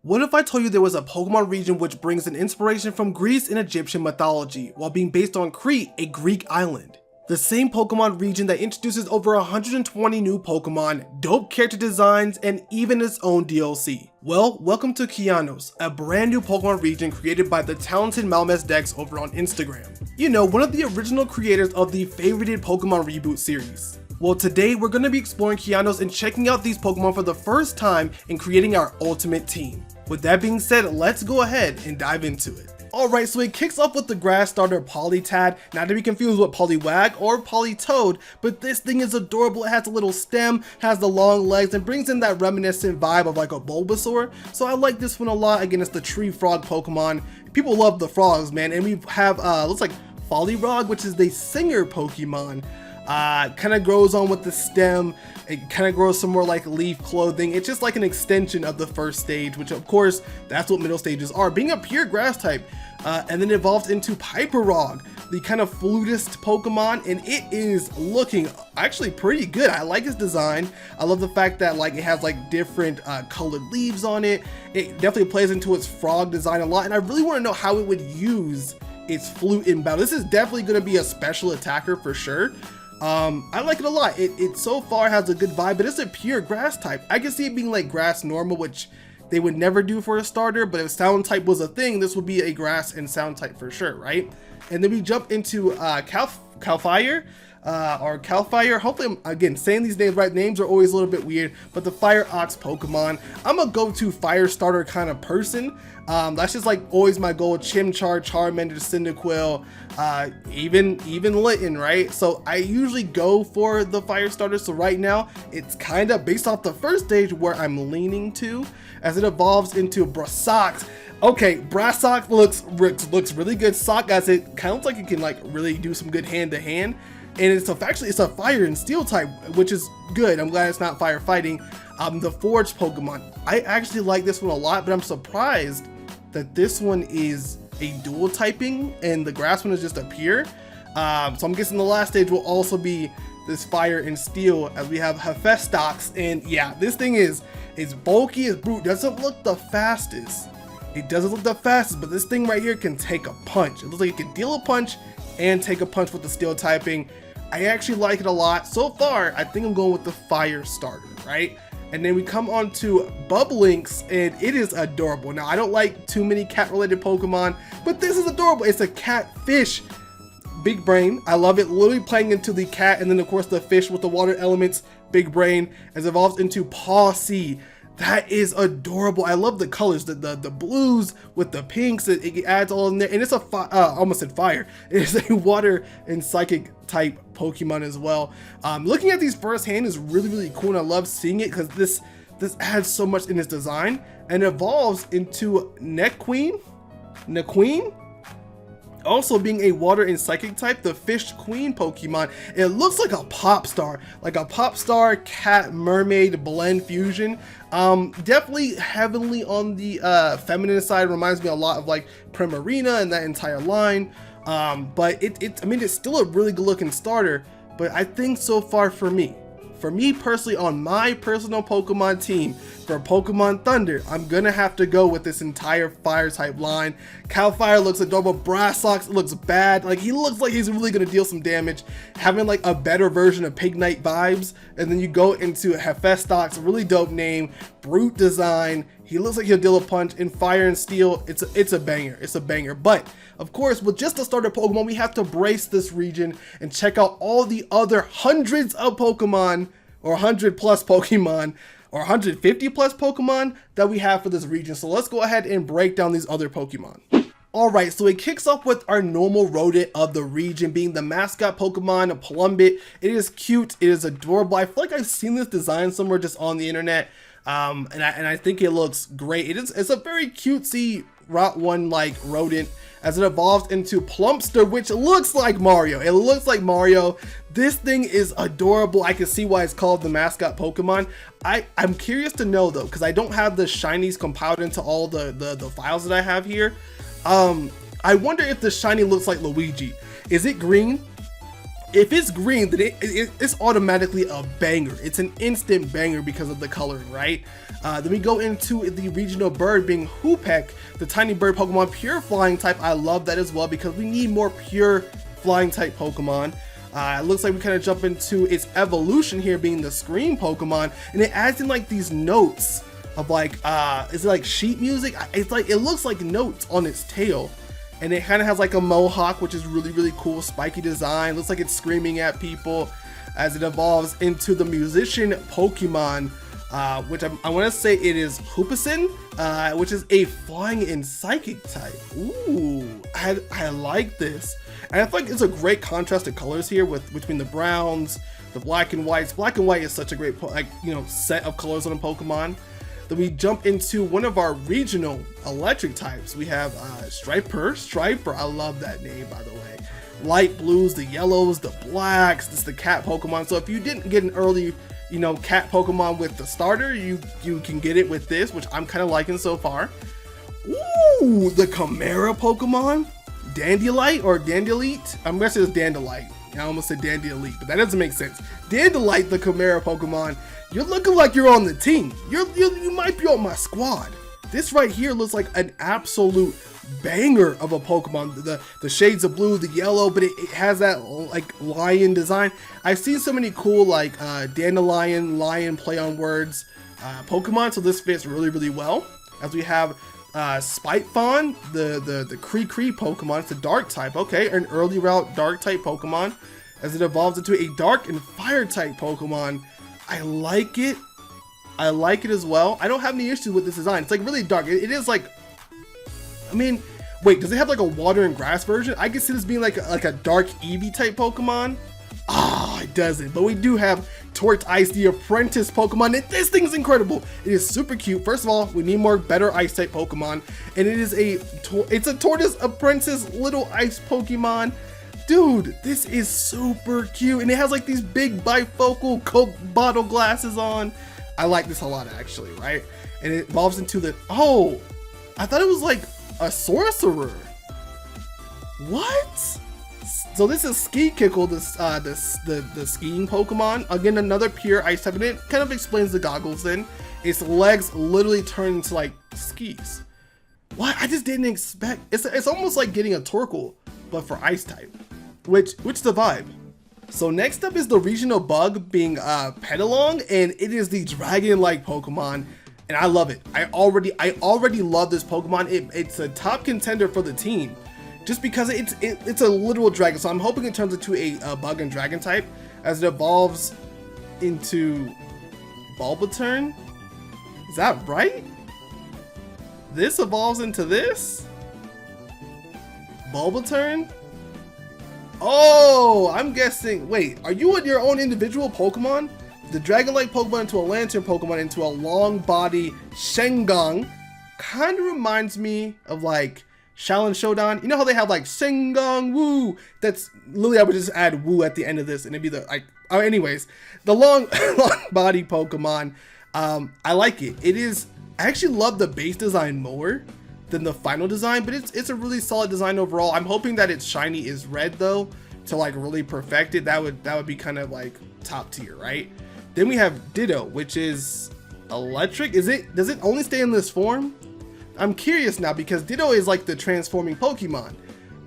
What if I told you there was a Pokemon region which brings an inspiration from Greece and Egyptian mythology, while being based on Crete, a Greek island? The same Pokemon region that introduces over 120 new Pokemon, dope character designs, and even its own DLC. Well, welcome to Kianos, a brand new Pokemon region created by the talented Maumes Links over on Instagram. You know, one of the original creators of the favorited Pokemon reboot series. Well, today we're going to be exploring Kyanos and checking out these Pokemon for the first time and creating our ultimate team. With that being said, let's go ahead and dive into it. Alright, so it kicks off with the grass starter Polytad, not to be confused with Poliwag or Politoad, but this thing is adorable. It has a little stem, has the long legs, and brings in that reminiscent vibe of like a Bulbasaur. So I like this one a lot. Again, it's the tree frog Pokemon. People love the frogs, man. And we have, looks like Folirog, which is the singer Pokemon. Kind of grows on with the stem. It kind of grows some more like leaf clothing. It's just like an extension of the first stage, which of course that's what middle stages are, being a pure grass type. And then evolved into Piperog, the kind of flutist Pokemon, and it is looking actually pretty good. I like its design. I love the fact that like it has like different colored leaves on it. It definitely plays into its frog design a lot, and I really want to know how it would use its flute in battle. This is definitely going to be a special attacker for sure. I like it a lot. It so far has a good vibe, but it's a pure grass type. I can see it being like grass normal, which they would never do for a starter, but if sound type was a thing, this would be a grass and sound type for sure, right? And then we jump into Calfire, or Calfire. Hopefully I'm, again, saying these names right. Names are always a little bit weird, but the Fire Ox Pokemon. I'm a go-to fire starter kind of person. That's just like always my goal. Chimchar, Charmander, Cyndaquil, even Litten, right? So I usually go for the fire starter. So right now it's kind of based off the first stage where I'm leaning to, as it evolves into Brassax. Okay, Brassax looks really good. Sock, as it kind of looks like it can like really do some good hand to hand. And it's a fire and steel type, which is good. I'm glad it's not firefighting. The Forge Pokemon. I actually like this one a lot, but I'm surprised that this one is a dual typing and the grass one is just a pure. So I'm guessing the last stage will also be this fire and steel, as we have Hephaestus. And yeah, this thing is bulky as brute. Doesn't look the fastest. It doesn't look the fastest, but this thing right here can take a punch. It looks like it can deal a punch and take a punch with the steel typing. I actually like it a lot. So far, I think I'm going with the fire starter, right? And then we come on to Links, and it is adorable. Now, I don't like too many cat-related Pokemon, but this is adorable. It's a catfish. Big brain. I love it. Literally playing into the cat, and then of course the fish with the water elements. Big brain, as it evolves into Paw-C. That is adorable. I love the colors, the blues with the pinks. It adds all in there, and it's a almost said fire. It is a water and psychic type Pokemon as well. Looking at these firsthand is really cool, and I love seeing it because this adds so much in its design, and evolves into Nequeen, also being a water and psychic type, the Fish Queen Pokemon. It looks like a pop star cat mermaid blend fusion. Definitely heavily on the feminine side. Reminds me a lot of like Primarina and that entire line. But I mean, it's still a really good looking starter, but I think so far for me personally, on my personal Pokemon team for Pokemon Thunder, I'm gonna have to go with this entire fire type line. Calfire looks adorable. Brassax looks bad. Like, he looks like he's really gonna deal some damage, having like a better version of Pignite vibes. And then you go into Hephaestus, really dope name, brute design. He looks like he'll deal a punch. In fire and steel, it's a banger. It's a banger. But of course, with just a starter Pokemon, we have to brace this region and check out all the other hundreds of Pokemon, or 100 plus Pokemon, or 150 plus Pokemon that we have for this region. So let's go ahead and break down these other Pokemon. Alright, so it kicks off with our normal rodent of the region, being the mascot Pokemon, a Plumbit. It is cute, it is adorable. I feel like I've seen this design somewhere just on the internet, and I think it looks great. It's a very cutesy Route 1 like rodent, as it evolves into Plumpster, which looks like Mario. It looks like Mario. This thing is adorable. I can see why it's called the mascot Pokemon. I'm curious to know though, because I don't have the shinies compiled into all the files that I have here. I wonder if the shiny looks like Luigi. Is it green? if it's green, then it's automatically a banger. It's an instant banger because of the coloring, right? Then we go into the regional bird being Hoopek, the tiny bird Pokemon, pure flying type. I love that as well because we need more pure flying type Pokemon. It looks like we kind of jump into its evolution here being the Scream Pokemon, and it adds in like these notes of like, is it like sheet music? It's like, it looks like notes on its tail. And it kind of has like a mohawk, which is really, really cool. Spiky design. Looks like it's screaming at people as it evolves into the musician Pokemon, which I want to say it is Hoopison, which is a flying and psychic type. Ooh, I like this. And I feel like it's a great contrast of colors here between the browns, the black and whites. Black and white is such a great set of colors on a Pokemon. Then we jump into one of our regional electric types. We have Striper. I love that name, by the way. Light blues, the yellows, the blacks. This is the cat Pokemon. So if you didn't get an early, cat Pokemon with the starter, you can get it with this, which I'm kind of liking so far. Ooh, the Chimera Pokemon, Dandelight or Dandelight. I'm guessing it's Dandelight. I almost said Dandelight, but that doesn't make sense. Dandelight, the Chimera Pokemon. You're looking like you're on the team. You might be on my squad. This right here looks like an absolute banger of a Pokemon. The shades of blue, the yellow, but it has that like lion design. I've seen so many cool like dandelion, lion play on words Pokemon, so this fits really, really well. As we have Spitefawn, the Cree Pokemon. It's a dark type. Okay, an early route dark type Pokemon as it evolves into a dark and fire type Pokemon. I like it. I like it as well. I don't have any issues with this design. It's like really dark. It is like, I mean, wait, does it have like a water and grass version? I can see this being like a dark Eevee type Pokemon. Ah, it doesn't. But we do have Torch Ice, the apprentice Pokemon. And this thing's incredible. It is super cute. First of all, we need more better ice type Pokemon. And it is it's a Tortoise apprentice little ice Pokemon. Dude, this is super cute. And it has like these big bifocal Coke bottle glasses on. I like this a lot actually, right? And it evolves into oh, I thought it was like a sorcerer. What? So this is Ski-Kickle, the skiing Pokemon. Again, another pure ice type, and it kind of explains the goggles then. Its legs literally turn into like skis. What? I just didn't expect. It's almost like getting a Torkoal, but for ice type. Which the vibe. So next up is the regional bug being Petalong, and it is the dragon-like Pokemon, and I love it. I already love this Pokemon. It's a top contender for the team, just because it's a literal dragon. So I'm hoping it turns into a bug and dragon type as it evolves into Bulbaturn. Is that right? This evolves into this Bulbaturn. Oh, I'm guessing. Wait, are you in your own individual Pokemon? The dragon-like Pokemon into a lantern Pokemon into a long body Shengang. Kind of reminds me of like Shaolin Showdown. You know how they have like Shengang Woo? That's literally, I would just add Woo at the end of this and it'd be the like. Oh, anyways, the long body Pokemon. I like it. I actually love the base design more than the final design, but it's a really solid design overall. I'm hoping that its shiny is red though to like really perfect it. That would be kind of like top tier, right? Then we have Ditto, which is electric. Does it only stay in this form? I'm curious now because Ditto is like the transforming Pokemon,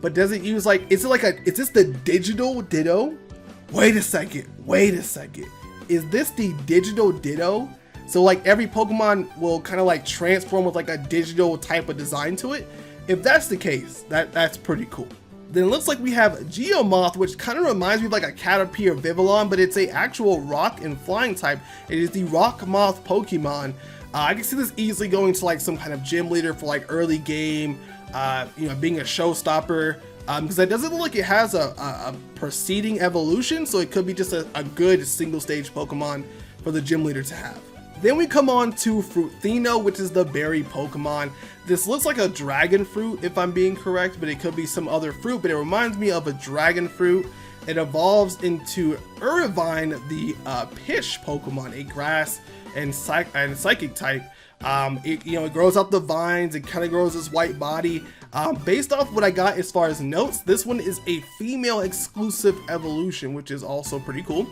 but does it use like, is this the digital Ditto? Wait a second. Is this the digital Ditto? So like every Pokemon will kind of like transform with like a digital type of design to it. If that's the case, that's pretty cool. Then it looks like we have Geomoth, which kind of reminds me of like a Caterpie or Vivillon, but it's a actual rock and flying type. It is the Rock Moth Pokemon. I can see this easily going to like some kind of gym leader for like early game, being a showstopper. Because it doesn't look like it has a preceding evolution, so it could be just a good single stage Pokemon for the gym leader to have. Then we come on to Fruithino, which is the berry Pokemon. This looks like a dragon fruit if I'm being correct, but it could be some other fruit, but it reminds me of a dragon fruit. It evolves into Irvine, the Pish Pokemon, a grass and psychic type. It grows out the vines. It kind of grows this white body. Based off what I got as far as notes, this one is a female exclusive evolution, which is also pretty cool.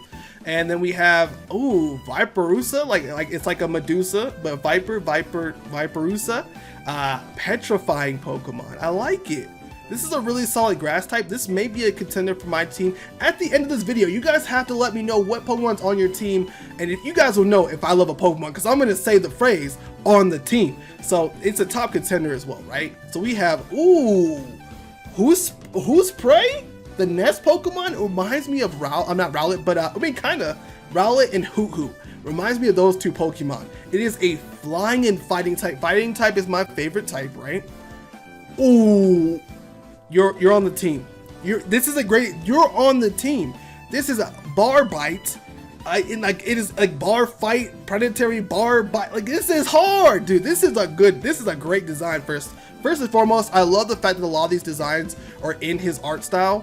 And then we have, Viperusa, like it's like a Medusa, but Viperusa, petrifying Pokemon. I like it. This is a really solid grass type. This may be a contender for my team. At the end of this video, you guys have to let me know what Pokemon's on your team, and if you guys will know if I love a Pokemon, because I'm gonna say the phrase on the team. So it's a top contender as well, right? So we have, who's Prey? The Nest Pokemon. It reminds me of Rowlet, but kinda. Rowlet and Hoot. Reminds me of those two Pokemon. It is a flying and fighting type. Fighting type is my favorite type, right? Ooh. You're on the team. You're on the team. This is a bar bite. It is like bar fight, predatory bar bite. Like, this is hard, dude. This is a great design. First and foremost, I love the fact that a lot of these designs are in his art style,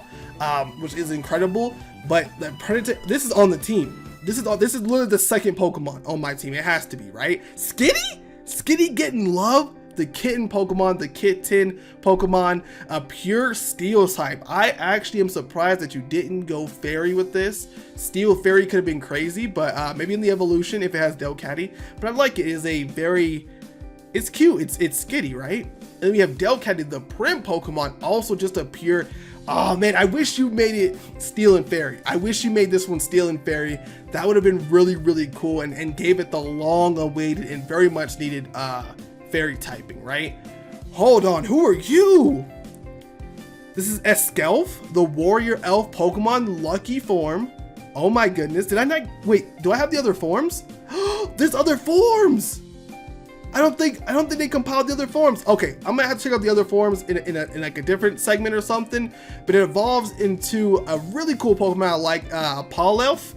which is incredible. But the predator, this is on the team. This is literally the second Pokemon on my team. It has to be, right? Skitty getting love. The kitten Pokemon, the kitten Pokemon, a pure steel type. I actually am surprised that you didn't go fairy with this. Steel fairy could have been crazy, but maybe in the evolution if it has Delcatty. But I like it. It's cute. It's Skitty, right? And then we have Delcatty, the Prim Pokemon, also just a pure. Oh man, I wish you made it Steel and Fairy. I wish you made this one Steel and Fairy. That would have been really, really cool and gave it the long-awaited and very much needed fairy typing, right? Hold on, who are you? This is Eskelf, the warrior elf Pokemon, lucky form. Oh my goodness, did I not, wait, do I have the other forms? There's other forms. I don't think they compiled the other forms. Okay, I'm gonna have to check out the other forms in like a different segment or something, but it evolves into a really cool Pokemon I like, Polelf,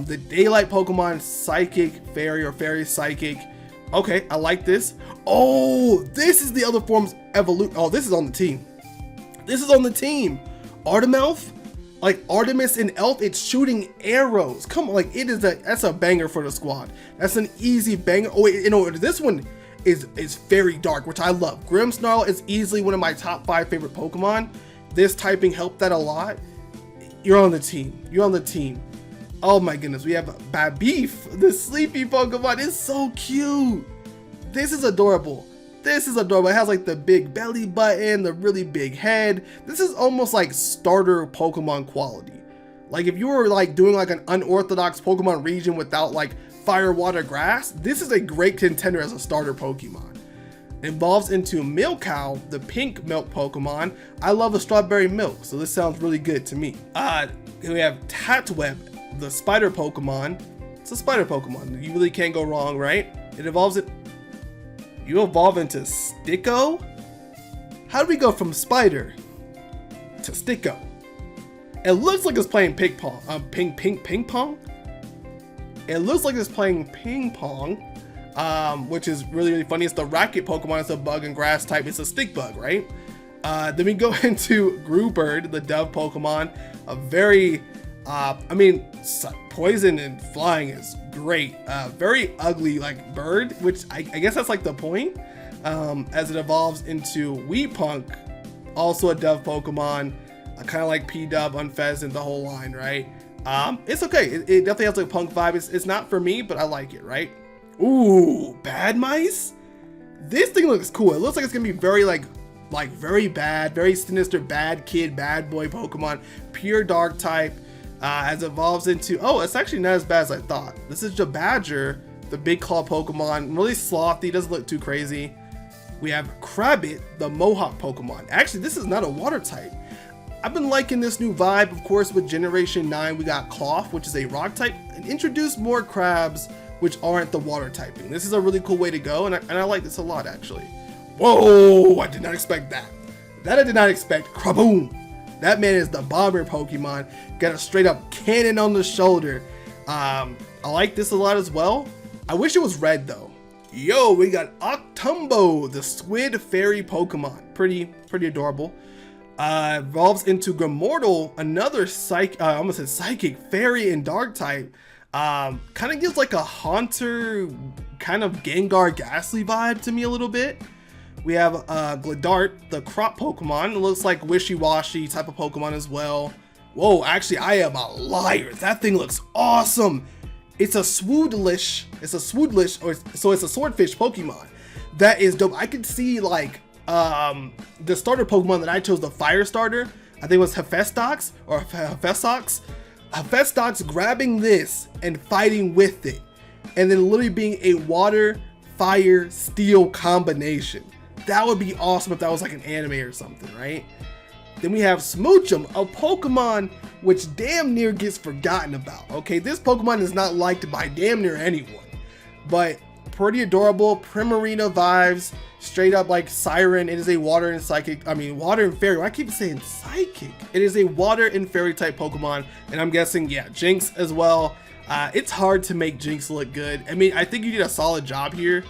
the daylight Pokemon, psychic fairy or fairy psychic. Okay, I like this. Oh, this is the other form's evolution. Oh, this is on the team. Artemelf, like Artemis and Elf, it's shooting arrows. Come on, like that's a banger for the squad. That's an easy banger. Oh wait, this one is very dark, which I love. Grimmsnarl is easily one of my top 5 favorite Pokemon. This typing helped that a lot. You're on the team. Oh my goodness, we have Babif, the sleepy Pokemon. It's so cute. This is adorable. It has like the big belly button, the really big head. This is almost like starter Pokemon quality. Like if you were like doing like an unorthodox Pokemon region without like fire, water, grass, this is a great contender as a starter Pokemon. It evolves into Milkow, the pink milk Pokemon. I love the strawberry milk, so this sounds really good to me. We have Tatweb, the spider Pokemon. It's a spider Pokemon. You really can't go wrong, right? You evolve into Sticko? How do we go from spider to Sticko? It looks like it's playing ping pong. Ping pong? It looks like it's playing ping pong, which is really, really funny. It's the racket Pokemon. It's a bug and grass type. It's a stick bug, right? Then we go into Groobird, the dove Pokemon. A very poison and flying is great. Very ugly like bird, which I guess that's like the point. As it evolves into Weepunk, also a dove Pokemon, kind of like P-Dub, Unpheasant, the whole line, right? It's okay. It definitely has like a punk vibe. It's not for me, but I like it, right? Ooh, Bad Mice. This thing looks cool. It looks like it's gonna be very like very bad, very sinister, bad kid, bad boy Pokemon, pure dark type. As it evolves into, it's actually not as bad as I thought. This is Jabadger, the big claw Pokemon, really slothy, doesn't look too crazy. We have Krabbit, the Mohawk Pokemon. Actually, this is not a water type. I've been liking this new vibe, of course, with Generation 9, we got Cloth, which is a rock type, and introduce more crabs, which aren't the water typing. This is a really cool way to go, and I like this a lot, actually. Whoa, I did not expect that. That I did not expect. Kraboom. That man is the bomber Pokemon. Got a straight up cannon on the shoulder. I like this a lot as well. I wish it was red though. Yo, we got Octumbo, the squid fairy Pokemon. Pretty adorable. Evolves into Grimortal, another psychic fairy and dark type. Kind of gives like a Haunter, kind of Gengar Ghastly vibe to me a little bit. We have Gladart, the crop Pokemon. It looks like wishy-washy type of Pokemon as well. Whoa, actually, I am a liar. That thing looks awesome. It's a Swoodlish. So it's a Swordfish Pokemon. That is dope. I could see like the starter Pokemon that I chose, the Fire Starter. I think it was Hephaestus or Hephaestus. Hephaestus grabbing this and fighting with it, and then literally being a water, fire, steel combination. That would be awesome if that was like an anime or something, right? Then we have Smoochum, a Pokemon which damn near gets forgotten about. Okay, this Pokemon is not liked by damn near anyone, but pretty adorable. Primarina vibes, straight up like Siren. It is a water and psychic, water and fairy. Why I keep saying psychic? It is a water and fairy type Pokemon, and I'm guessing, yeah, Jinx as well. It's hard to make Jinx look good. I mean, I think you did a solid job here.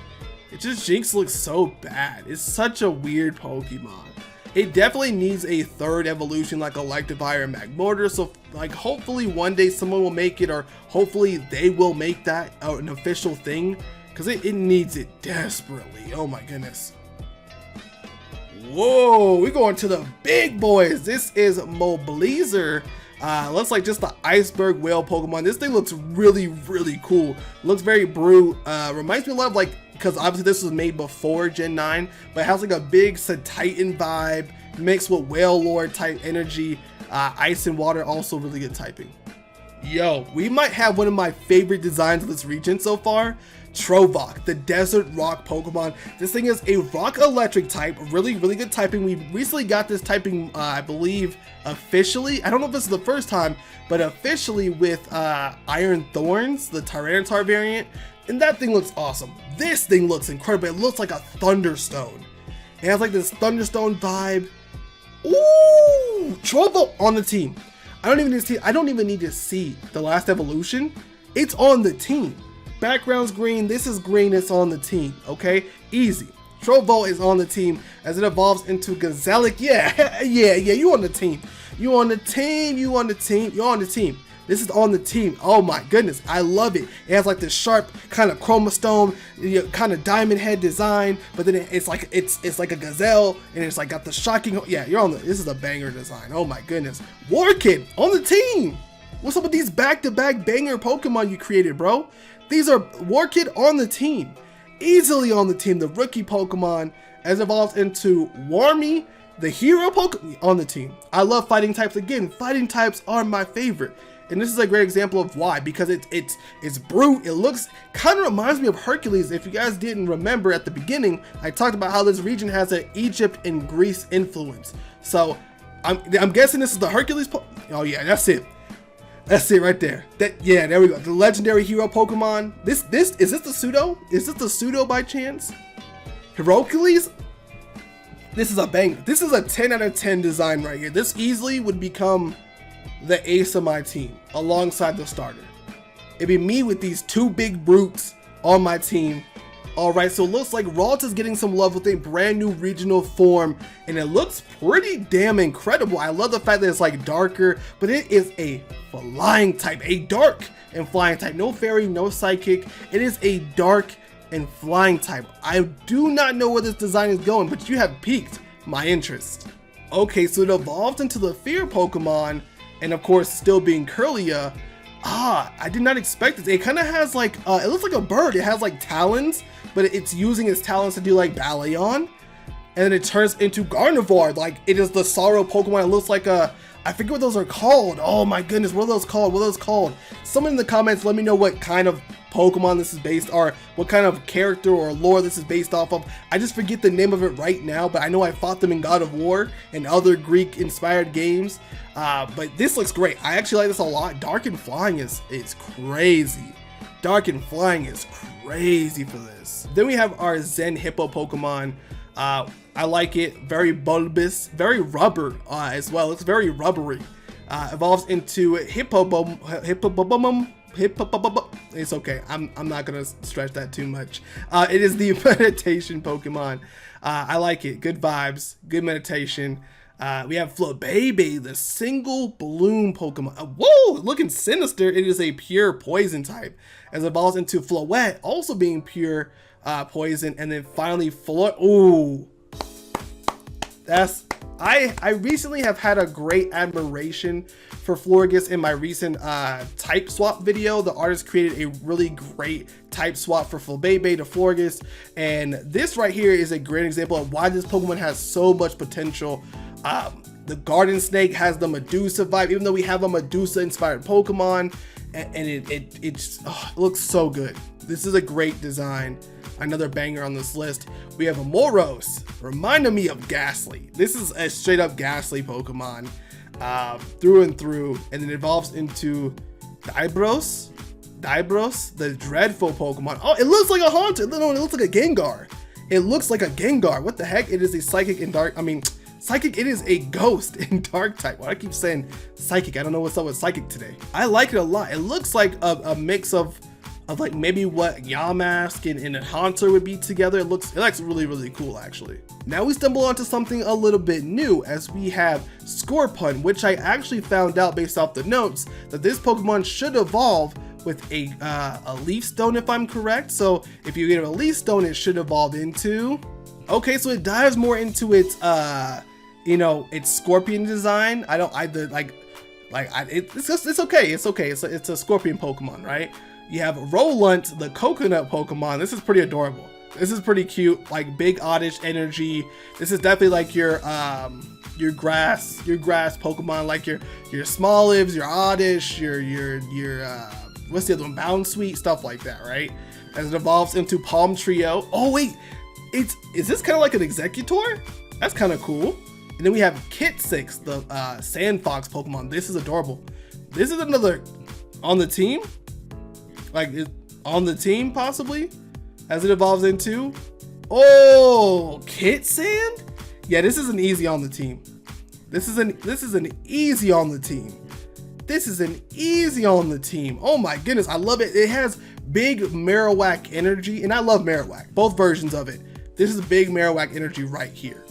It's just Jinx looks so bad. It's such a weird Pokemon. It definitely needs a third evolution like Electivire and Magmortar, so like hopefully one day someone will make it, or hopefully they will make that an official thing, because it needs it desperately. Oh my goodness. Whoa, we're going to the big boys. This is Moblazer. Looks like just the iceberg whale Pokemon. This thing looks really, really cool. Looks very brute. Reminds me a lot of like, because obviously this was made before Gen 9, but it has like a big Titan vibe mixed with Whale Lord type energy. Ice and water, also really good typing. Yo, we might have one of my favorite designs of this region so far. Trovok, the desert rock Pokemon. This thing is a rock electric type, really, really good typing. We recently got this typing, I believe, officially. I don't know if this is the first time, but officially with Iron Thorns, the Tyranitar variant. And that thing looks awesome. This thing looks incredible. It looks like a Thunderstone. It has like this Thunderstone vibe. Ooh, Trovok on the team. I don't even need to see the last evolution. It's on the team. Background's green. This is green. It's on the team. Okay, easy. Trovok is on the team as it evolves into Gazelic. Yeah. You on the team. You on the team. You on the team. You're on the team. This is on the team. Oh my goodness, I love it. It has like this sharp kind of chromostone, kind of diamond head design, but then it's like a gazelle, and it's like got the shocking. Yeah, you're on the. This is a banger design. Oh my goodness, Warkid on the team. What's up with these back-to-back banger Pokemon you created, bro? These are Warkid on the team, easily on the team. The rookie Pokemon as evolves into Warmy, the hero Pokemon on the team. I love fighting types. Again, fighting types are my favorite. And this is a great example of why, because it's brute. It looks, kind of reminds me of Hercules. If you guys didn't remember at the beginning, I talked about how this region has an Egypt and Greece influence. So I'm guessing this is the Hercules. Oh yeah, that's it. That's it right there. Yeah, there we go. The legendary hero Pokemon. Is this the Pseudo? Is this the Pseudo by chance? Hercules? This is a bang. This is a 10 out of 10 design right here. This easily would become the ace of my team alongside the starter. It'd be me with these two big brutes on my team. All right, so it looks like Ralt is getting some love with a brand new regional form, and it looks pretty damn incredible. I love the fact that it's like darker, but it is a flying type, a dark and flying type. No fairy, no psychic. It is a dark and flying type. I do not know where this design is going, but you have piqued my interest. Okay, so it evolved into the Fear Pokemon, and of course, still being Curlia. I did not expect this. It kind of has like, it looks like a bird. It has like talons, but it's using its talons to do like ballet on. And then it turns into Gardevoir. Like, it is the Sorrow Pokemon. It looks like a, I forget what those are called. Oh my goodness, what are those called? What are those called? Someone in the comments, let me know what kind of Pokemon this is based, or what kind of character or lore this is based off of. I just forget the name of it right now, but I know I fought them in God of War and other Greek inspired games. But this looks great. I actually like this a lot. Dark and Flying is crazy. Dark and Flying is crazy for this. Then we have our Zen Hippo Pokemon. I like it. Very bulbous, very rubber as well. It's very rubbery. Evolves into It's okay. I'm not gonna stretch that too much. It is the meditation Pokemon. I like it. Good vibes, good meditation. We have Flabébé, the single bloom Pokemon. Whoa, looking sinister. It is a pure poison type, as it evolves into Floette, also being pure poison, and then finally ooh, I recently have had a great admiration for Florges in my recent type swap video. The artist created a really great type swap for Flabébé to Florges, and this right here is a great example of why this Pokemon has so much potential. The Garden Snake has the Medusa vibe, even though we have a Medusa inspired Pokemon, and it just, it looks so good. This is a great design. Another banger on this list. We have a Moros, reminding me of Ghastly. This is a straight up Ghastly Pokemon through and through, and it evolves into Dibros, the dreadful Pokemon. Oh, it looks like a Haunter. No, it looks like a Gengar. It looks like a Gengar. What the heck? It is a Psychic and Dark. Psychic, it is a ghost in Dark type. Why do I keep saying Psychic? I don't know what's up with Psychic today. I like it a lot. It looks like a mix of like maybe what Yamask and a Haunter would be together. It looks really, really cool actually. Now we stumble onto something a little bit new, as we have Scorpun, which I actually found out based off the notes that this Pokemon should evolve with a Leaf Stone, if I'm correct. So if you get a Leaf Stone, it should evolve into, okay, so it dives more into its its Scorpion design. It's okay. It's a Scorpion Pokemon, right? You have Rowlunt, the coconut Pokemon. This is pretty adorable. This is pretty cute, like big oddish energy. This is definitely like your grass Pokemon, like your Smolives, your oddish, your what's the other one? Boundsweet, stuff like that, right? As it evolves into Palm Trio. Oh wait, is this kind of like an Executor? That's kind of cool. And then we have Kitsix, the Sand Fox Pokemon. This is adorable. This is another on the team. Like on the team possibly, as it evolves into, Kit Sand. Yeah, this is an easy on the team. This is an easy on the team. This is an easy on the team. Oh my goodness, I love it. It has big Marowak energy, and I love Marowak, both versions of it. This is big Marowak energy right here.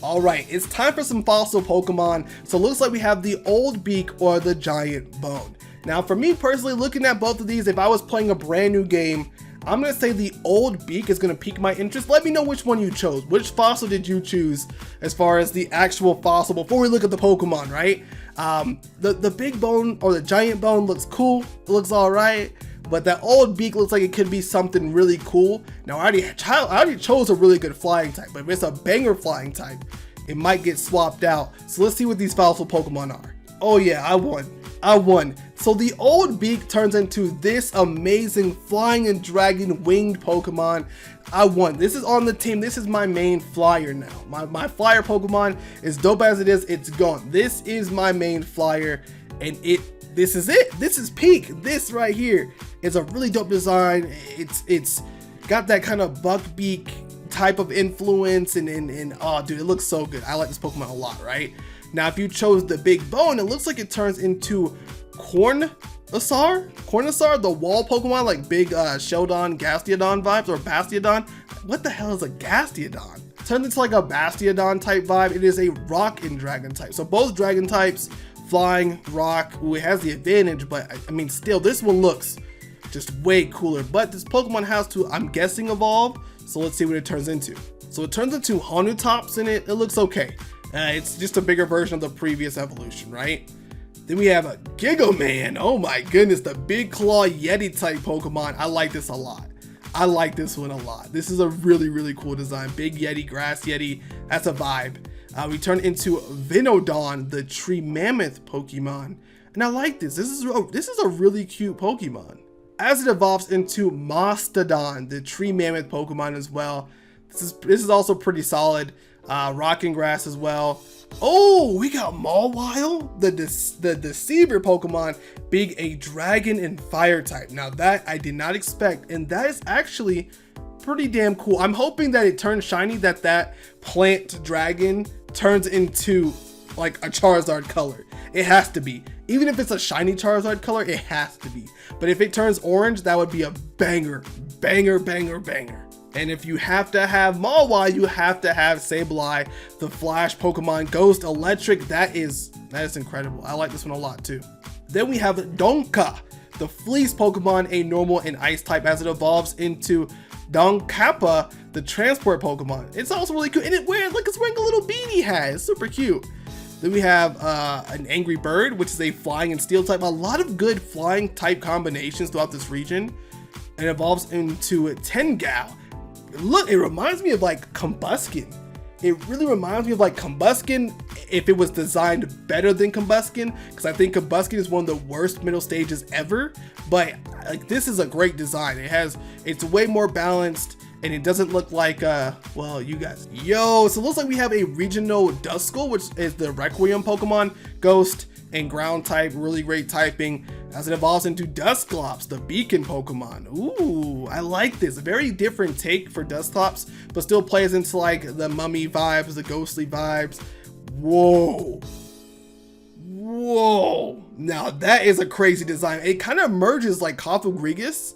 All right, it's time for some fossil Pokemon. So it looks like we have the Old Beak or the Giant Bone. Now, for me personally, looking at both of these, if I was playing a brand new game, I'm going to say the Old Beak is going to pique my interest. Let me know which one you chose. Which fossil did you choose as far as the actual fossil before we look at the Pokemon, right? The Big Bone or the Giant Bone looks cool. It looks all right. But that Old Beak looks like it could be something really cool. Now, I already chose a really good flying type, but if it's a banger flying type, it might get swapped out. So let's see what these fossil Pokemon are. Oh yeah, I won. So the Old Beak turns into this amazing flying and dragon winged Pokemon. I won. This is on the team. This is my main flyer now. My flyer Pokemon, as dope as it is, it's gone. This is my main flyer, and this is it. This is peak. This right here is a really dope design. It's got that kind of Buckbeak type of influence, and oh dude, it looks so good. I like this Pokemon a lot, right? Now, if you chose the Big Bone, it looks like it turns into Cornusar, the wall Pokemon, like big Sheldon, Gastrodon vibes, or Bastiodon. What the hell is a Gastrodon? It turns into like a Bastiodon type vibe. It is a rock and dragon type. So both dragon types, flying, rock, ooh, it has the advantage, but I mean, still, this one looks just way cooler. But this Pokemon has to, I'm guessing, evolve. So let's see what it turns into. So it turns into Honutops, and it looks okay. It's just a bigger version of the previous evolution, right? Then we have a Gigaman. Oh my goodness, the Big Claw Yeti type Pokemon. I like this a lot. I like this one a lot. This is a really, really cool design. Big Yeti, Grass Yeti. That's a vibe. We turn into Vinodon, the Tree Mammoth Pokemon. And I like this. This is a really cute Pokemon. As it evolves into Mastodon, the Tree Mammoth Pokemon as well. This is also pretty solid. Rock and Grass as well. Oh, we got Mawile, the Deceiver Pokemon, being a dragon and fire type. Now that I did not expect, and that is actually pretty damn cool. I'm hoping that it turns shiny, that plant dragon turns into like a Charizard color. It has to be. Even if it's a shiny Charizard color, it has to be. But if it turns orange, that would be a banger. And if you have to have Mawile, you have to have Sableye, the Flash Pokemon, Ghost, Electric. That is incredible. I like this one a lot too. Then we have Donka, the Fleece Pokemon, a normal and ice type as it evolves into Donkappa, the transport Pokemon. It's also really cute, and it's wearing a little beanie hat. It's super cute. Then we have an Angry Bird, which is a flying and steel type. A lot of good flying type combinations throughout this region. And evolves into Tengal. Look, it reminds me of like Combuskin. It really reminds me of like Combuskin if it was designed better than Combuskin, because I think Combuskin is one of the worst middle stages ever. But like, this is a great design. It's way more balanced, and it doesn't look like well, you guys, so it looks like we have a regional Duskull, which is the Requiem Pokemon, Ghost and ground type, really great typing, as it evolves into Dusclops, the beacon Pokemon. Ooh, I like this. A very different take for Dusclops, but still plays into like the mummy vibes, the ghostly vibes. Whoa, now that is a crazy design. It kind of merges like Cofagrigus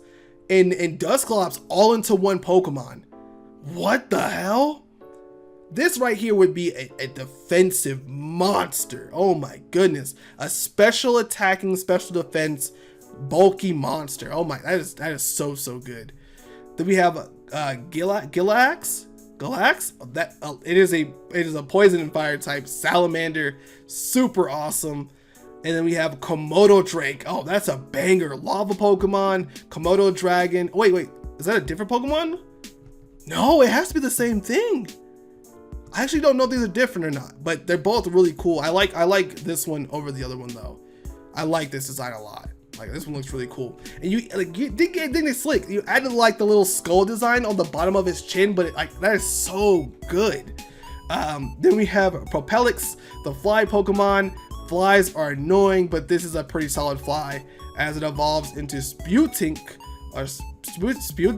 and Dusclops all into one Pokemon. What the hell? This right here would be a defensive monster. Oh my goodness. A special attacking, special defense, bulky monster. Oh my, that is so good. Then we have Gilax. It is a poison and fire type salamander, super awesome. And then we have Komodo Drake. Oh, that's a banger. Lava Pokemon, Komodo Dragon. Wait, is that a different Pokemon? No, it has to be the same thing. I actually don't know if these are different or not, but they're both really cool. I like this one over the other one though. I like this design a lot. Like, this one looks really cool. And you did get anything slick. You added like the little skull design on the bottom of his chin, but that is so good. Then we have Propellix, the fly Pokemon. Flies are annoying, but this is a pretty solid fly as it evolves into Sputink or Sputnik.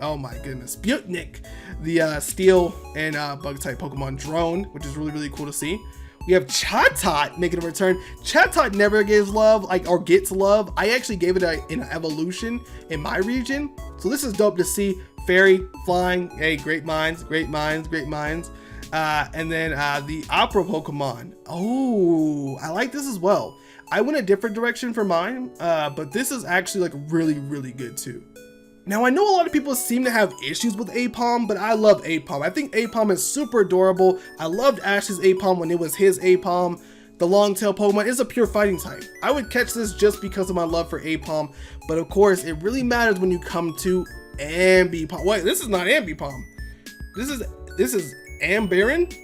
Oh my goodness, Sputnik, the steel and bug type Pokemon drone, which is really cool to see. We have Chatot making a return. Chatot never gives love, or gets love. I actually gave it an evolution in my region, so this is dope to see. Fairy, flying, hey, great minds. And then the Opera Pokemon. Oh, I like this as well. I went a different direction for mine, but this is actually like really good too. Now, I know a lot of people seem to have issues with Aipom, but I love Aipom. I think Aipom is super adorable. I loved Ash's Aipom when it was his Aipom. The long tail Pokemon is a pure fighting type. I would catch this just because of my love for Aipom, but of course, it really matters when you come to Ambipom. Wait, this is not Ambipom. This is Ambaron?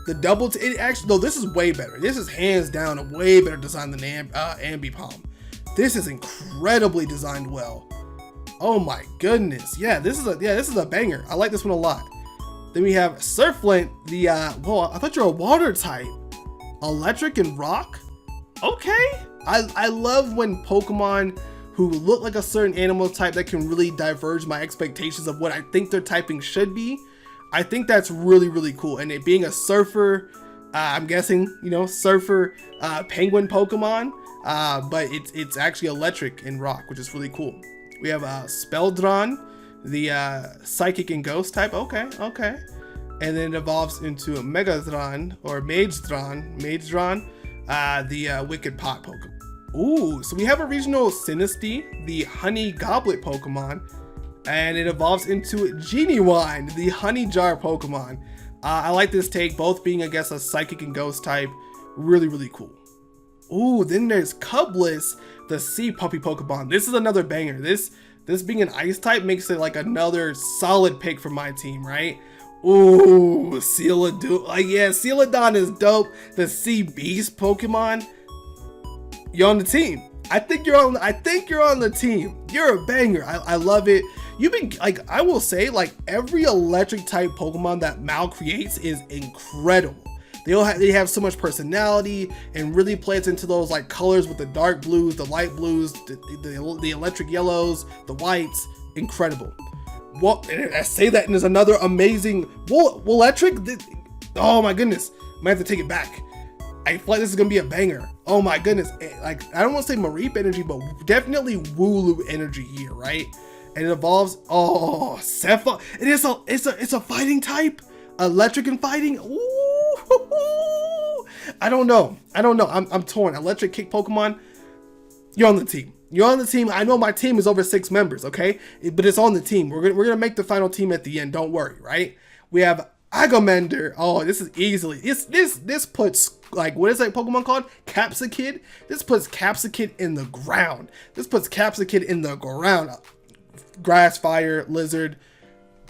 The double it actually, no, this is way better. This is hands down a way better design than Ambipom. This is incredibly designed well. Oh my goodness. Yeah, this is a banger. I like this one a lot. Then we have Surflint, the well, I thought you're a water type. Electric and rock? Okay. I love when Pokemon who look like a certain animal type that can really diverge my expectations of what I think their typing should be. I think that's really cool. And it being a surfer, I'm guessing, surfer penguin Pokemon, but it's actually electric and rock, which is really cool. We have Speldron, the psychic and ghost type. Okay. And then it evolves into a Megadron or Magedron, the wicked pot Pokemon. Ooh, so we have a regional Sinistea, the honey goblet Pokemon, and it evolves into Genuine, the honey jar Pokemon. I like this take, both being, I guess, a psychic and ghost type. Really cool. Ooh, then there's Cubbliss, the sea puppy Pokemon. This is another banger. This being an ice type makes it like another solid pick for my team, right? Ooh, Celadon. Yeah, Celadon is dope. The sea beast Pokemon. You're on the team. I think you're on the team. You're a banger. I love it. You've been, I will say, every electric type Pokemon that Mal creates is incredible. They have so much personality and really plays into those colors with the dark blues, the light blues, the electric yellows, the whites. Incredible. Well, I say that, and there's another amazing electric. Oh my goodness, might have to take it back. I feel like this is gonna be a banger. Oh my goodness, I don't want to say Mareep energy, but definitely Wooloo energy here, right? And it evolves, oh, Sapphire. It's a fighting type? Electric and fighting? Ooh, I don't know. I'm torn. Electric kick Pokemon, you're on the team. You're on the team. I know my team is over 6 members, okay? But it's on the team. We're gonna make the final team at the end. Don't worry, right? We have Agamander. Oh, this is easily. This puts, like, what is that Pokemon called? Capsakid? This puts Capsakid in the ground. Grass, fire, lizard.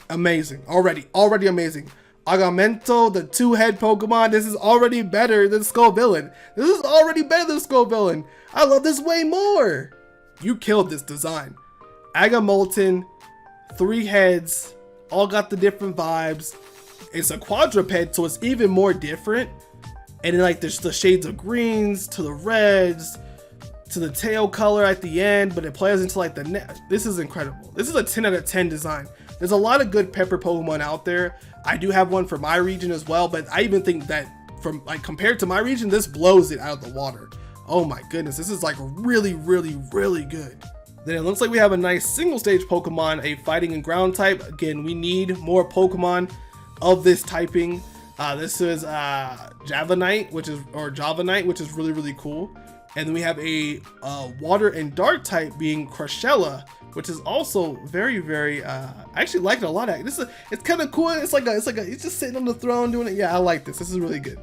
Amazing. Already amazing. Agamento, the 2-head Pokemon. This is already better than Skullvillain. I love this way more. You killed this design. Agamolten, 3 heads, all got the different vibes. It's a quadruped, so it's even more different. And then, like, there's the shades of greens to the reds to the tail color at the end, but it plays into like the net. This is incredible. This is a 10 out of 10 design. There's a lot of good pepper Pokemon out there. I do have one for my region as well, but I even think that from, like, compared to my region, this blows it out of the water. Oh my goodness, this is like really good. Then it looks like we have a nice single stage Pokemon, a fighting and ground type. Again, we need more Pokemon of this typing. This is Javanite, which is really cool. And then we have a water and dark type being Crushella, which is also very I actually like it a lot. It's kind of cool. It's just sitting on the throne doing it. Yeah, I like this. This is really good.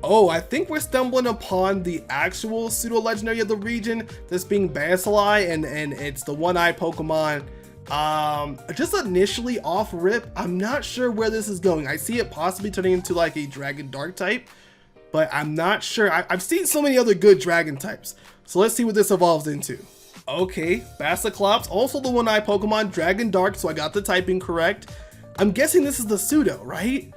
Oh, I think we're stumbling upon the actual pseudo-legendary of the region, this being Basilai, and it's the one-eye Pokemon. Just initially off rip, I'm not sure where this is going. I see it possibly turning into like a dragon dark type, but I'm not sure. I've seen so many other good dragon types, so let's see what this evolves into. Okay, Basiclops, also the one-eye Pokemon, dragon dark, so I got the typing correct. I'm guessing this is the pseudo, right?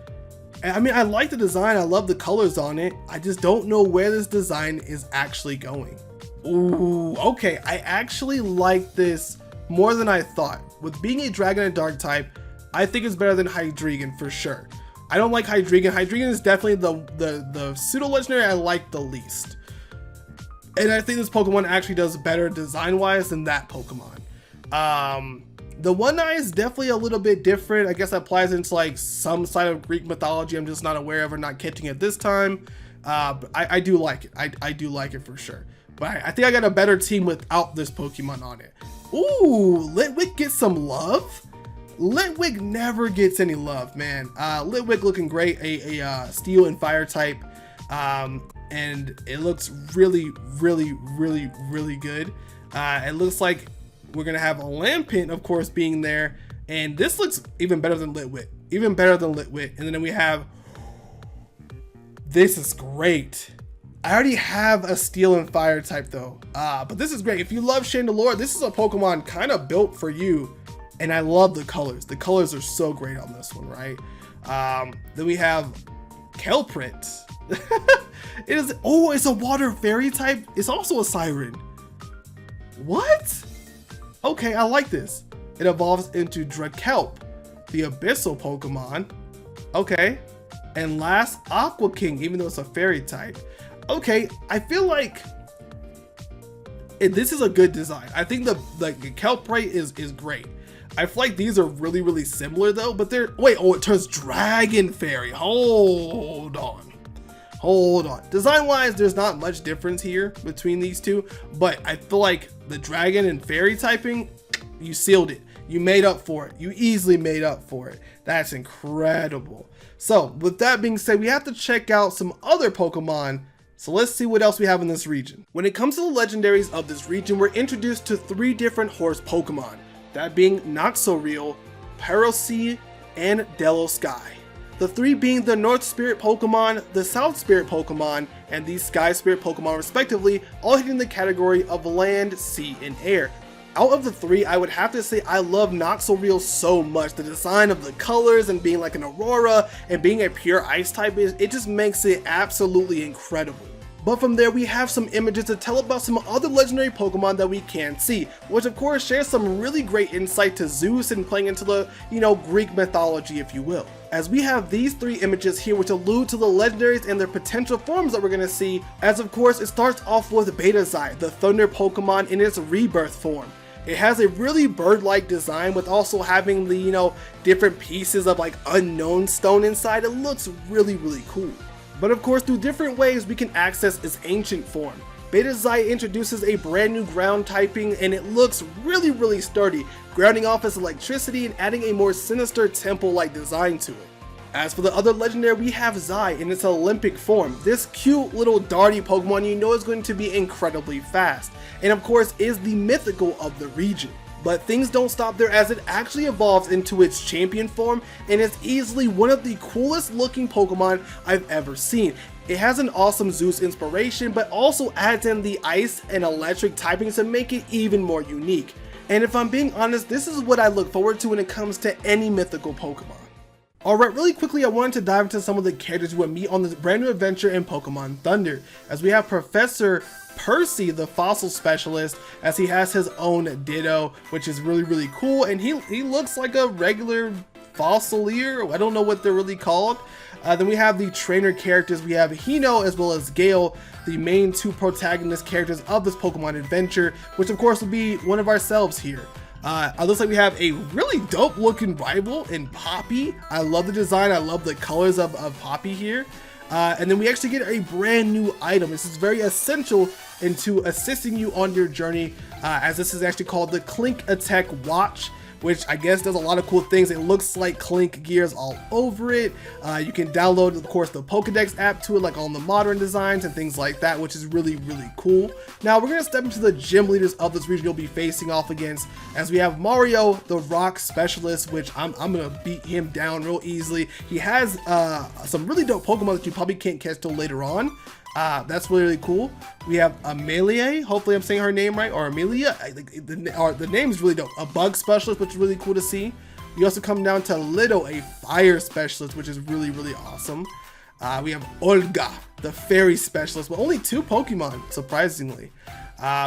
I mean, I like the design, I love the colors on it. I just don't know where this design is actually going. Ooh, okay, I actually like this more than I thought. With being a dragon and dark type, I think it's better than Hydreigon for sure. I don't like Hydreigon. Hydreigon is definitely the pseudo-legendary I like the least. And I think this Pokemon actually does better design-wise than that Pokemon. The one eye is definitely a little bit different. I guess that applies into like some side of Greek mythology I'm just not aware of or not catching at this time. But I do like it. I do like it for sure. But I think I got a better team without this Pokemon on it. Ooh, Litwick gets some love? Litwick never gets any love, man. Litwick looking great, a steel and fire type. And it looks really good. It looks like we're gonna have a Lampent, of course, being there, and this looks even better than Litwick. And then we have, this is great. I already have a steel and fire type though, but this is great. If you love Chandelure, this is a Pokemon kind of built for you, and I love the colors. The colors are so great on this one, right? Then we have Kelprit. It's a water fairy type. It's also a siren. What? Okay, I like this. It evolves into Drakelp, the abyssal Pokemon. Okay. And last, Aqua King, even though it's a fairy type. Okay, I feel like this is a good design. I think the Kelprit is great. I feel like these are really similar though, but they're, it turns Dragon Fairy. Hold on. Design wise, there's not much difference here between these two, but I feel like the dragon and fairy typing, you sealed it. You made up for it. You easily made up for it. That's incredible. So with that being said, we have to check out some other Pokemon. So let's see what else we have in this region. When it comes to the legendaries of this region, we're introduced to 3 different horse Pokemon, that being Noxoril, Parosi, and Delosky. The 3 being the North Spirit Pokemon, the South Spirit Pokemon, and the Sky Spirit Pokemon respectively, all hitting the category of land, sea, and air. Out of the 3, I would have to say I love Noxoril so much. The design of the colors and being like an Aurora and being a pure ice type, it just makes it absolutely incredible. But from there, we have some images to tell about some other legendary Pokemon that we can see, which of course shares some really great insight to Zeus and playing into the, Greek mythology, if you will. As we have these 3 images here which allude to the legendaries and their potential forms that we're going to see, as of course it starts off with Betazai, the Thunder Pokemon in its rebirth form. It has a really bird-like design with also having the, different pieces of like unknown stone inside. It looks really, really cool. But of course, through different ways, we can access its ancient form. Beta Zai introduces a brand new ground typing, and it looks really, really sturdy, grounding off its electricity and adding a more sinister temple-like design to it. As for the other legendary, we have Zai in its Olympic form. This cute little darty Pokemon you know is going to be incredibly fast, and of course is the mythical of the region. But things don't stop there, as it actually evolves into its champion form and is easily one of the coolest looking Pokemon I've ever seen. It has an awesome Zeus inspiration, but also adds in the ice and electric typing to make it even more unique. And if I'm being honest, this is what I look forward to when it comes to any mythical Pokemon. Alright, really quickly I wanted to dive into some of the characters we will meet on this brand new adventure in Pokémon Thunder, as we have Professor Percy, the fossil specialist, as he has his own Ditto, which is really, really cool, and he looks like a regular fossilier. I don't know what they're really called. Then we have the trainer characters. We have Hino as well as Gale, the main two protagonist characters of this Pokemon adventure, which of course will be one of ourselves here. It looks like we have a really dope looking rival in Poppy. I love the design, I love the colors of Poppy here. And then we actually get a brand new item. This is very essential into assisting you on your journey, as this is actually called the Clink Attack Watch, which I guess does a lot of cool things. It looks like Clink gears all over it. You can download, of course, the Pokedex app to it, like on the modern designs and things like that, which is really, really cool. Now we're gonna step into the gym leaders of this region you'll be facing off against, as we have Mario, the rock specialist, which I'm gonna beat him down real easily. He has some really dope Pokemon that you probably can't catch till later on. That's really, really cool. We have Amelie, hopefully I'm saying her name right, or Amelia, the name is really dope. A bug specialist, which is really cool to see. We also come down to Lido, a fire specialist, which is really, really awesome. We have Olga, the fairy specialist, but only 2 Pokemon, surprisingly.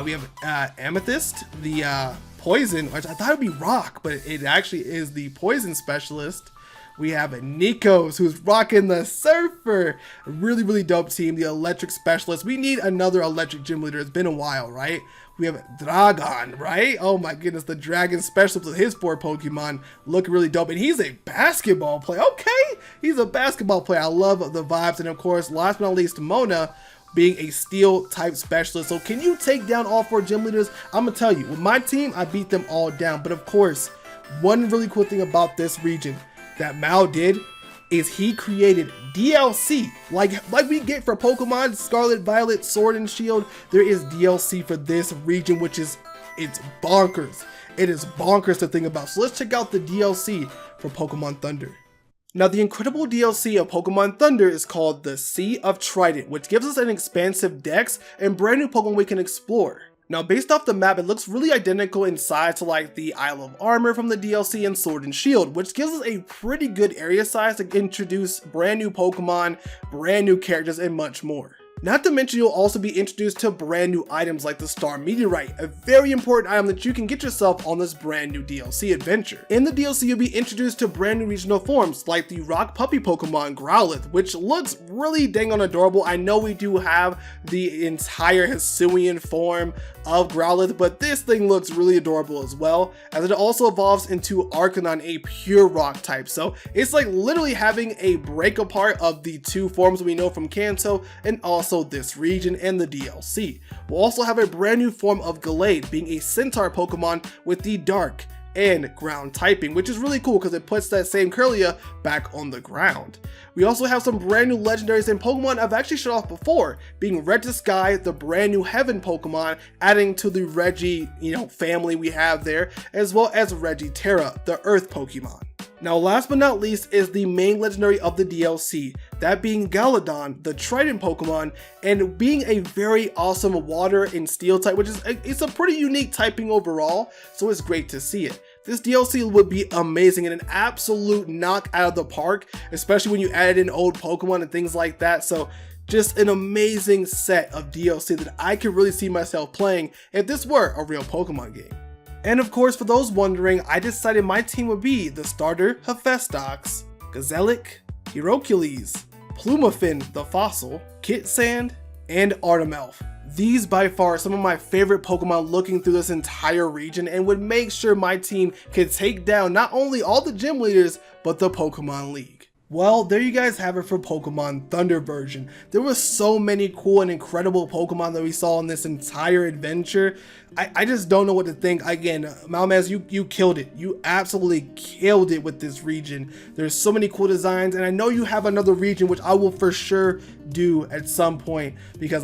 We have Amethyst, the poison, which I thought would be rock, but it actually is the poison specialist. We have Nikos, who's rocking the Surfer. A really, really dope team. The electric specialist. We need another electric gym leader. It's been a while, right? We have Dragon, right? Oh my goodness, the dragon specialist with his 4 Pokemon look really dope. And he's a basketball player. Okay, he's a basketball player. I love the vibes. And of course, last but not least, Mona, being a steel type specialist. So can you take down all 4 gym leaders? I'm gonna tell you, with my team, I beat them all down. But of course, one really cool thing about this region that Mao did is he created DLC, like we get for Pokemon Scarlet, Violet, Sword and Shield. There is DLC for this region, which is, it's bonkers. It is bonkers to think about. So let's check out the DLC for Pokemon Thunder. Now, the incredible DLC of Pokemon Thunder is called the Sea of Trident, which gives us an expansive dex and brand new Pokemon we can explore. Now, based off the map, it looks really identical in size to like the Isle of Armor from the DLC and Sword and Shield, which gives us a pretty good area size to introduce brand new Pokemon, brand new characters, and much more. Not to mention, you'll also be introduced to brand new items like the Star Meteorite, a very important item that you can get yourself on this brand new DLC adventure. In the DLC, you'll be introduced to brand new regional forms like the rock puppy Pokemon Growlithe, which looks really dang on adorable. I know we do have the entire Hisuian form of Growlithe, but this thing looks really adorable as well, as it also evolves into Arcanine, a pure rock type. So it's like literally having a break apart of the 2 forms we know from Kanto and also this region and the DLC. We'll also have a brand new form of Gallade, being a centaur Pokemon with the dark and ground typing, which is really cool because it puts that same Kirlia back on the ground. We also have some brand new legendaries and Pokemon I've actually showed off before, being Regisky, the brand new Heaven Pokemon, adding to the Regi, family we have there, as well as Regiterra, the Earth Pokemon. Now, last but not least is the main legendary of the DLC, that being Galadon, the Trident Pokemon, and being a very awesome water and steel type, which is it's a pretty unique typing overall, so it's great to see it. This DLC would be amazing and an absolute knock out of the park, especially when you add in old Pokemon and things like that. So just an amazing set of DLC that I could really see myself playing if this were a real Pokemon game. And of course, for those wondering, I decided my team would be the starter Hephaestus, Gazelic, Hercules, Plumafin the Fossil, Kitsand, and Artemelf. These by far are some of my favorite Pokemon looking through this entire region, and would make sure my team could take down not only all the gym leaders, but the Pokemon League. Well, there you guys have it for Pokemon Thunder version. There were so many cool and incredible Pokemon that we saw in this entire adventure. I just don't know what to think. Again, Maumes, you killed it. You absolutely killed it with this region. There's so many cool designs, and I know you have another region, which I will for sure do at some point, because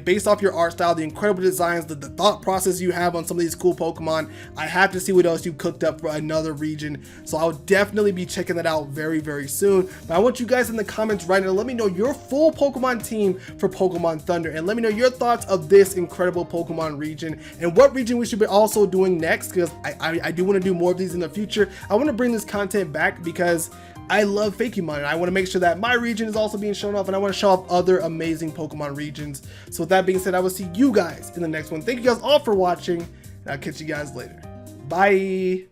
based off your art style, the incredible designs, the thought process you have on some of these cool Pokemon, I have to see what else you cooked up for another region. So I'll definitely be checking that out very, very soon. But I want you guys in the comments right now, let me know your full Pokemon team for Pokemon Thunder, and let me know your thoughts of this incredible Pokemon region, and what region we should be also doing next, because I do want to do more of these in the future. I want to bring this content back because I love fakemon, and I want to make sure that my region is also being shown off, and I want to show off other amazing Pokemon regions. So with that being said, I will see you guys in the next one. Thank you guys all for watching, and I'll catch you guys later. Bye.